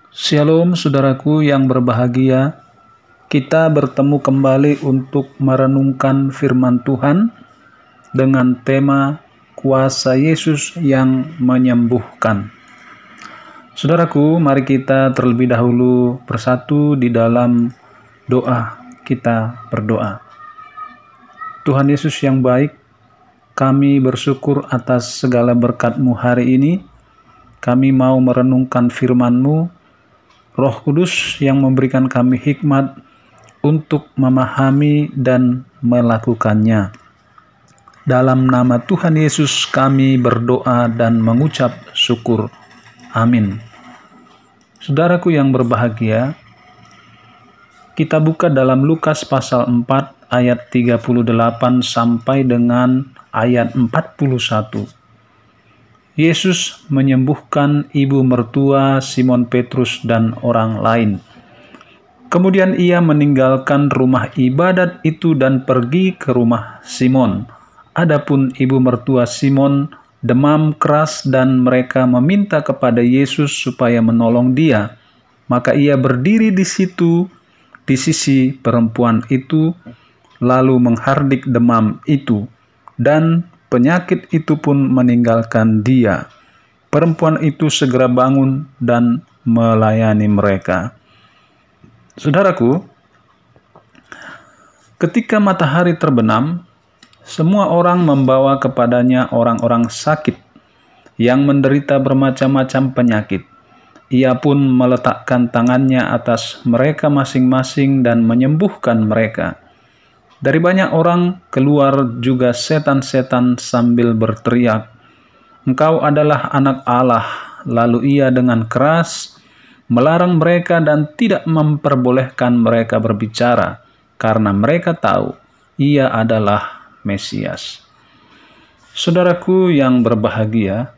Shalom saudaraku yang berbahagia, kita bertemu kembali untuk merenungkan firman Tuhan dengan tema kuasa Yesus yang menyembuhkan. Saudaraku, mari kita terlebih dahulu bersatu di dalam doa. Kita berdoa. Tuhan Yesus yang baik, kami bersyukur atas segala berkat-Mu hari ini. Kami mau merenungkan firman-Mu, Roh Kudus yang memberikan kami hikmat untuk memahami dan melakukannya. Dalam nama Tuhan Yesus kami berdoa dan mengucap syukur. Amin. Saudaraku yang berbahagia, kita buka dalam Lukas pasal 4 ayat 38 sampai dengan ayat 41. Yesus menyembuhkan ibu mertua Simon Petrus dan orang lain. Kemudian ia meninggalkan rumah ibadat itu dan pergi ke rumah Simon. Adapun ibu mertua Simon demam keras dan mereka meminta kepada Yesus supaya menolong dia. Maka ia berdiri di situ di sisi perempuan itu, lalu menghardik demam itu, dan penyakit itu pun meninggalkan dia. Perempuan itu segera bangun dan melayani mereka. Saudaraku, ketika matahari terbenam, semua orang membawa kepadanya orang-orang sakit yang menderita bermacam-macam penyakit. Ia pun meletakkan tangannya atas mereka masing-masing dan menyembuhkan mereka. Dari banyak orang keluar juga setan-setan sambil berteriak, "Engkau adalah anak Allah." Lalu ia dengan keras melarang mereka dan tidak memperbolehkan mereka berbicara, karena mereka tahu ia adalah Mesias. Saudaraku yang berbahagia,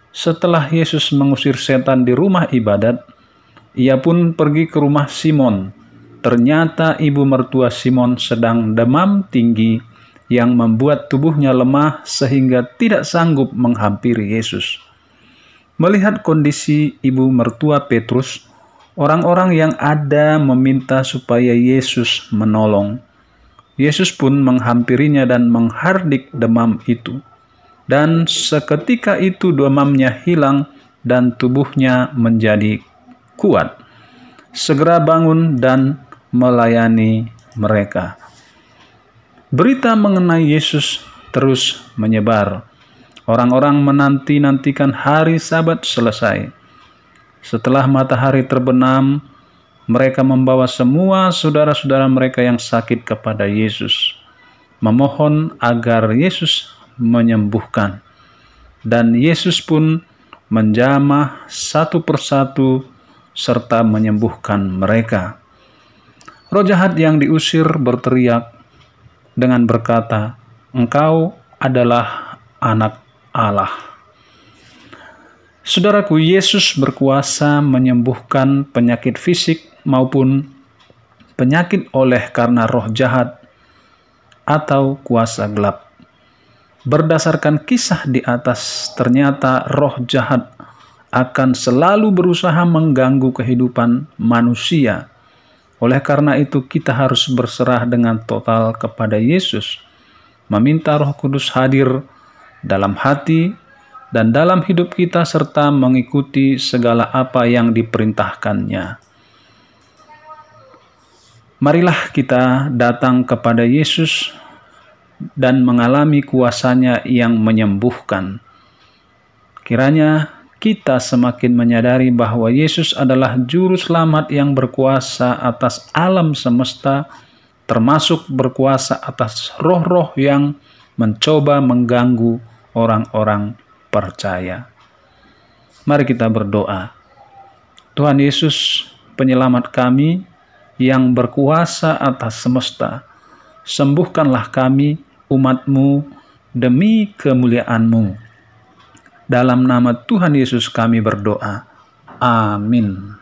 setelah Yesus mengusir setan di rumah ibadat, ia pun pergi ke rumah Simon. Ternyata ibu mertua Simon sedang demam tinggi yang membuat tubuhnya lemah sehingga tidak sanggup menghampiri Yesus. Melihat kondisi ibu mertua Petrus, orang-orang yang ada meminta supaya Yesus menolong. Yesus pun menghampirinya dan menghardik demam itu. Dan seketika itu demamnya hilang dan tubuhnya menjadi kuat. Segera bangun dan melayani mereka. Berita mengenai Yesus terus menyebar. Orang-orang menanti-nantikan hari Sabat selesai. Setelah matahari terbenam, mereka membawa semua saudara-saudara mereka yang sakit kepada Yesus, memohon agar Yesus menyembuhkan. Dan Yesus pun menjamah satu persatu serta menyembuhkan mereka. Roh jahat yang diusir berteriak dengan berkata, "Engkau adalah anak Allah." Saudaraku, Yesus berkuasa menyembuhkan penyakit fisik maupun penyakit oleh karena roh jahat atau kuasa gelap. Berdasarkan kisah di atas, ternyata roh jahat akan selalu berusaha mengganggu kehidupan manusia. Oleh karena itu kita harus berserah dengan total kepada Yesus, meminta Roh Kudus hadir dalam hati dan dalam hidup kita serta mengikuti segala apa yang diperintahkannya. Marilah kita datang kepada Yesus dan mengalami kuasa-Nya yang menyembuhkan. Kiranya kita semakin menyadari bahwa Yesus adalah juru selamat yang berkuasa atas alam semesta, termasuk berkuasa atas roh-roh yang mencoba mengganggu orang-orang percaya. Mari kita berdoa. Tuhan Yesus, penyelamat kami yang berkuasa atas semesta, sembuhkanlah kami, umat-Mu, demi kemuliaan-Mu. Dalam nama Tuhan Yesus kami berdoa. Amin.